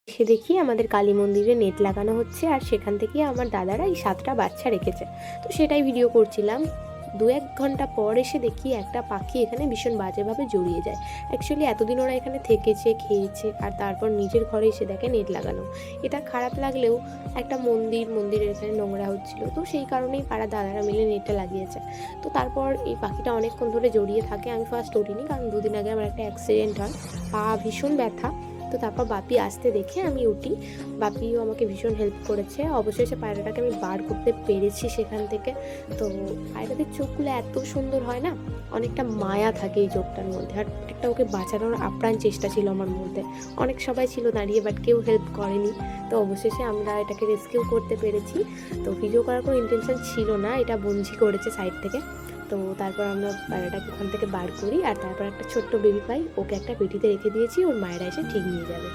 এসে দেখি আমাদের কালী মন্দিরে নেট লাগানো হচ্ছে, আর সেখান থেকে আমার দাদারা এই 7টা বাচ্চা রেখেছে। তো সেটাই ভিডিও করছিলাম। 2-1 ঘন্টা পর এসে দেখি একটা পাখি এখানে ভীষণ বাজেভাবে জড়িয়ে যায়। অ্যাকচুয়ালি এতদিন ওরা এখানে থেকেছে, খেয়েছে, আর তারপর নিজের ঘরে এসে দেখে নেট লাগানো। এটা খারাপ লাগলেও একটা মন্দিরের এখানে নোংরা হচ্ছিল, তো সেই কারণেই পাড়ার দাদারা মিলে নেটটা লাগিয়েছে। তো তারপর এই পাখিটা অনেকক্ষণ ধরে জড়িয়ে থাকে। আমি ফার্স্ট উঠিনি, কারণ 2 দিন আগে আমার একটা অ্যাক্সিডেন্ট হয়, পা ভীষণ ব্যথা। তো তারপর বাপি আসতে দেখে আমি উঠি। বাপিও আমাকে ভীষণ হেল্প করেছে। অবশেষে পায়রাটাকে আমি বার করতে পেরেছি সেখান থেকে। তো পায়রাদের চোখগুলো এত সুন্দর হয় না, অনেকটা মায়া থাকে এই চোখটার মধ্যে। আর একটা ওকে বাঁচানোর আপ্রাণ চেষ্টা ছিল আমার মধ্যে। অনেক সবাই ছিল দাঁড়িয়ে, বাট কেউ হেল্প করেনি। তো অবশেষে আমরা এটাকে রেস্কিউ করতে পেরেছি। তো ভিডিও করার কোনো ইন্টেনশন ছিল না, এটা বঞ্জি করেছে সাইড থেকে। তো তারপর আমরা পায়রাটাকে ওখান থেকে বার করি, আর তারপর একটা ছোট্ট বেবি পাই, ওকে একটা পেটিতে রেখে দিয়েছি, ওর মায়েরা এসে ঠিক নিয়ে যাবে।